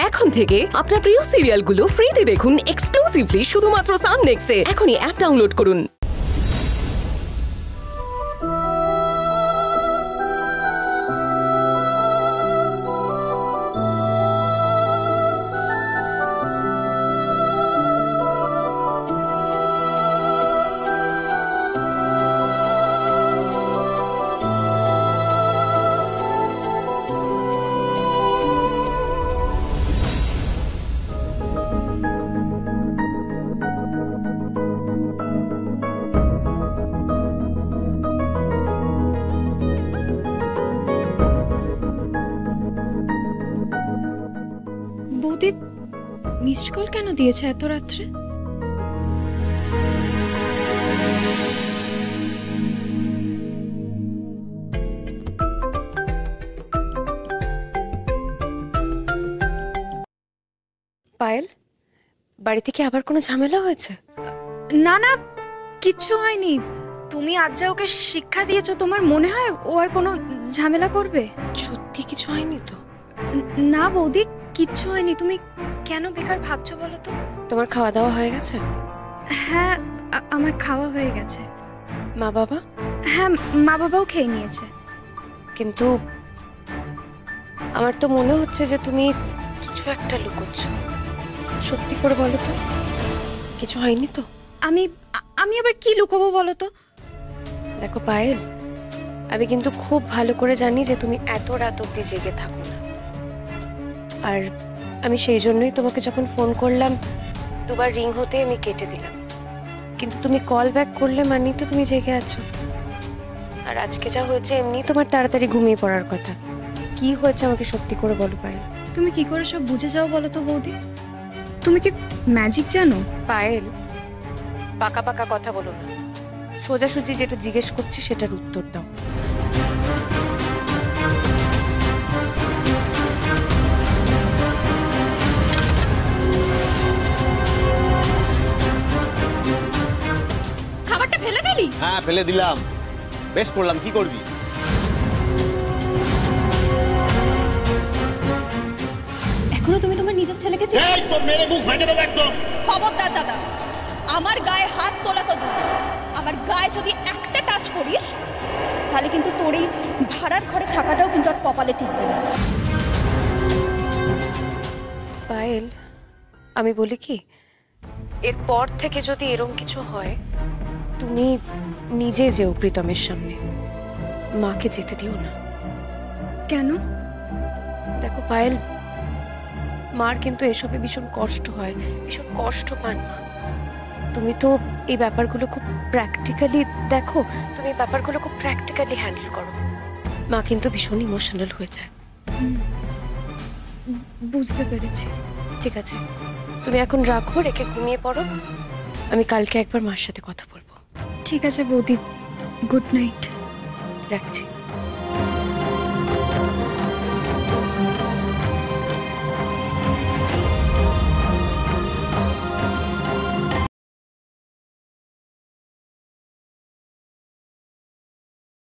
এখন থেকে আপনার প্রিয় সিরিয়ালগুলো ফ্রিতে দেখুন এক্সক্লুসিভলি শুধুমাত্র সান নেক্সটে। এখনই অ্যাপ ডাউনলোড করুন। বৌদি মিসড কল কেন দিয়েছে এত রাত্রে? পায়েল, বাড়িতে কি আবার কোনো ঝামেলা হয়েছে? না না, কিচ্ছু হয়নি। তুমি আজ যা ওকে শিক্ষা দিয়েছো, তোমার মনে হয় ও আর কোনো ঝামেলা করবে? সত্যি কিছু হয়নি তো? না বৌদি, কিচ্ছু হয়নি। তুমি কেন বেকার ভাবছো বলো তো? তোমার খাওয়া দাওয়া হয়ে গেছে? হ্যাঁ, আমার খাওয়া হয়ে গেছে। মা বাবা? হ্যাঁ, মা বাবাও খেয়ে নিয়েছে। কিন্তু আমার তো মনে হচ্ছে যে তুমি কিছু একটা লুকোচ্ছ। সত্যি করে বলো তো, কিছু হয়নি তো? আমি আবার কি লুকোবো বলো তো? দেখো পায়েল, আমি কিন্তু খুব ভালো করে জানি যে তুমি এত রাত অব্দি জেগে থাকো না। আর আমি সেই জন্যই তোমাকে যখন ফোন করলাম, দুবার রিং হতে আমি কেটে দিলাম। কিন্তু তুমি কল ব্যাক করলে মানেই তো তুমি জেগে আছো। আর আজকে যা হয়েছে, এমনি তোমার তাড়াতাড়ি ঘুমিয়ে পড়ার কথা। কি হয়েছে আমাকে সত্যি করে বলো পায়েল। তুমি কি করে সব বুঝে যাও বলো তো বৌদি? তুমি কি ম্যাজিক জানো? পায়েল, পাকা পাকা কথা বলো না, সোজাসুজি যেটা জিজ্ঞেস করছি সেটার উত্তর দাও। খাবারটা ফেলে দিলি? হ্যাঁ ফেলে দিলাম। বেশ করলাম, কি করবি? এখনো তুমি তোমার নিজের ছেলেকে এই তো মেরে মুখ ভেঙে দেব একদম। খবরদার দাদা, আমার গায়ে হাত তোলা তো দূর, আমার গায়ে যদি একটা টাচ করিস তাহলে কিন্তু তোর এই ভাড়ার ঘরে থাকাটাও কিন্তু আর কপালে টিকবে না। পায়েল, আমি বলি কি, এরপর থেকে যদি এরকম কিছু হয়, তুমি নিজে যেও প্রীতমের সামনে, মাকে যেতে দিও না। কেন? দেখো পায়েল, মার কিন্তু এসবে ভীষণ কষ্ট হয়, ভীষণ কষ্ট পান মা। তুমি তো এই ব্যাপারগুলো খুব প্র্যাকটিক্যালি দেখো, তুমি এই ব্যাপারগুলো খুব প্র্যাকটিক্যালি হ্যান্ডেল করো। মা কিন্তু ভীষণ ইমোশনাল হয়ে যায়। বুঝতে পেরেছি। ঠিক আছে, তুমি এখন রাখো, রেখে ঘুমিয়ে পড়ো। আমি কালকে একবার মার সাথে কথা বলবো। ঠিক আছে বৌদি, গুড নাইট। রাখছি।